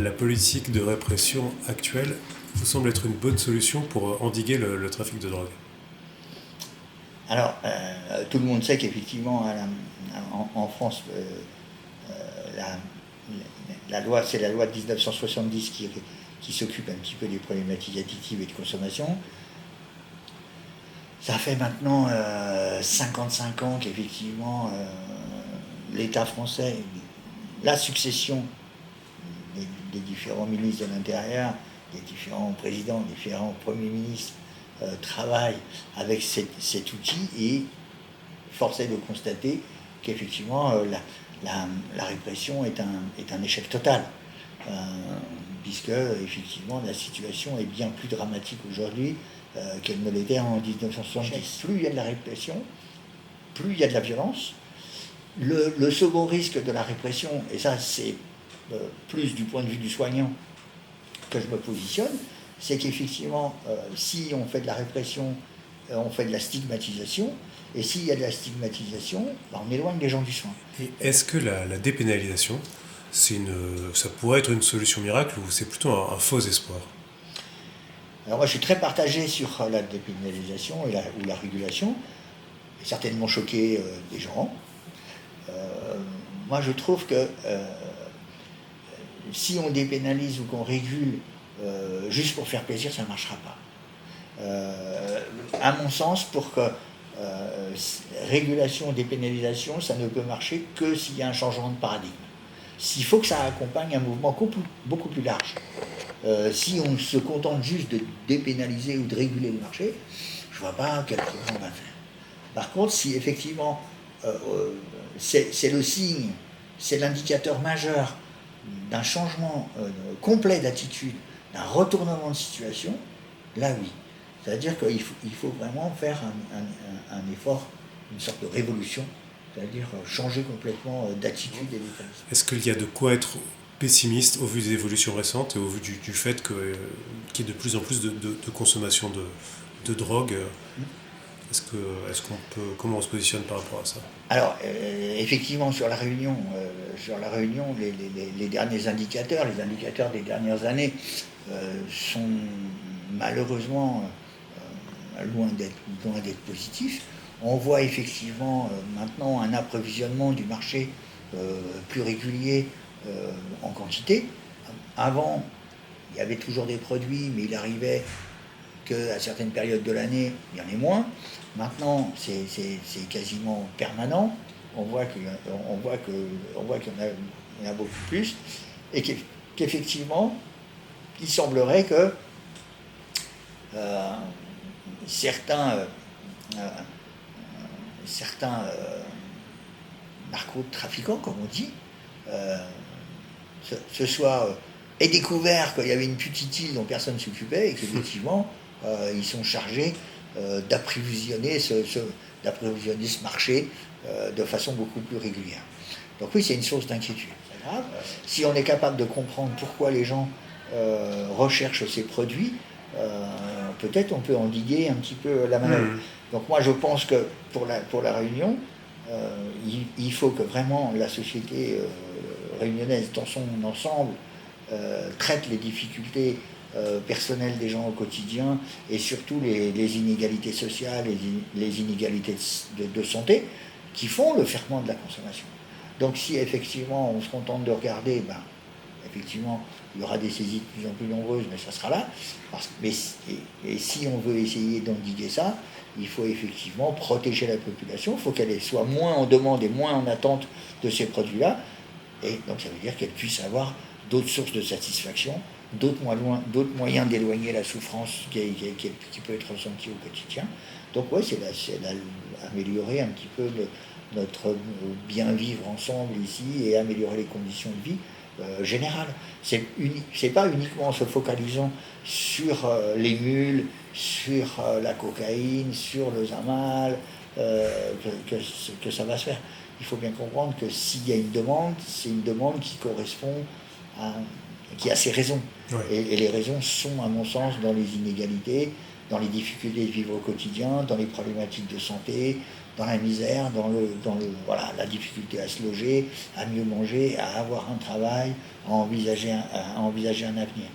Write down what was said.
la politique de répression actuelle vous semble être une bonne solution pour endiguer le trafic de drogue? Alors, tout le monde sait qu'effectivement, en France, la, la loi, c'est la loi de 1970 qui s'occupe un petit peu des problématiques addictives et de consommation. Ça fait maintenant 55 ans qu'effectivement l'État français, la succession des différents ministres de l'Intérieur, des différents présidents, des différents premiers ministres travaillent avec cet outil, et force est de constater qu'effectivement la répression est un échec total. Puisque effectivement la situation est bien plus dramatique aujourd'hui qu'elle ne l'était en 1970. Plus il y a de la répression, plus il y a de la violence. Le second risque de la répression, et ça c'est plus du point de vue du soignant que je me positionne, c'est qu'effectivement, si on fait de la répression, on fait de la stigmatisation, et s'il y a de la stigmatisation, on éloigne les gens du soin. Et est-ce que la dépénalisation, ça pourrait être une solution miracle ou c'est plutôt un faux espoir? Alors moi je suis très partagé sur la dépénalisation ou la régulation, et certainement choqué des gens. Moi je trouve que si on dépénalise ou qu'on régule juste pour faire plaisir, ça ne marchera pas. À mon sens, pour que régulation, dépénalisation, ça ne peut marcher que s'il y a un changement de paradigme. S'il faut que ça accompagne un mouvement beaucoup plus large. Si on se contente juste de dépénaliser ou de réguler le marché, je ne vois pas quel progrès on va faire. Par contre, si effectivement c'est le signe, c'est l'indicateur majeur d'un changement complet d'attitude, d'un retournement de situation, là oui. C'est-à-dire qu'il faut vraiment faire un effort, une sorte de révolution, c'est-à-dire changer complètement d'attitude et d'état. Est-ce qu'il y a de quoi être pessimiste au vu des évolutions récentes et au vu du fait qu'il y ait de plus en plus de consommation de drogue? Comment on se positionne par rapport à ça? Alors, effectivement, sur la Réunion, les derniers indicateurs, les indicateurs des dernières années sont malheureusement loin d'être positifs. On voit effectivement maintenant un approvisionnement du marché plus régulier en quantité. Avant, il y avait toujours des produits, mais il arrivait qu'à certaines périodes de l'année, il y en ait moins. Maintenant, c'est quasiment permanent. On voit qu'il y en a beaucoup plus. Et qu'effectivement, il semblerait que certains narcotrafiquants, comme on dit, ce soit aient découvert qu'il y avait une petite île dont personne ne s'occupait et qu'effectivement, ils sont chargés d'approvisionner ce marché de façon beaucoup plus régulière. Donc oui, c'est une source d'inquiétude. C'est grave. Si on est capable de comprendre pourquoi les gens recherchent ces produits, peut-être on peut endiguer un petit peu la manœuvre. Donc moi je pense que pour la Réunion, il faut que vraiment la société réunionnaise dans son ensemble traite les difficultés personnelles des gens au quotidien, et surtout les inégalités sociales et les inégalités de santé qui font le ferment de la consommation. Donc si effectivement on se contente de regarder, effectivement il y aura des saisies de plus en plus nombreuses, mais ça sera là. Et si on veut essayer d'endiguer ça, il faut effectivement protéger la population, il faut qu'elle soit moins en demande et moins en attente de ces produits-là, et donc ça veut dire qu'elle puisse avoir d'autres sources de satisfaction, d'autres moyens d'éloigner la souffrance qui peut être ressentie au quotidien. Donc oui, c'est améliorer un petit peu notre bien vivre ensemble ici et améliorer les conditions de vie générales. C'est pas uniquement en se focalisant sur les mules, sur la cocaïne, sur le zamal que ça va se faire. Il faut bien comprendre que s'il y a une demande, c'est une demande qui correspond qui a ses raisons. Ouais. Et les raisons sont, à mon sens, dans les inégalités, dans les difficultés de vivre au quotidien, dans les problématiques de santé, dans la misère, voilà, la difficulté à se loger, à mieux manger, à avoir un travail, à envisager un avenir.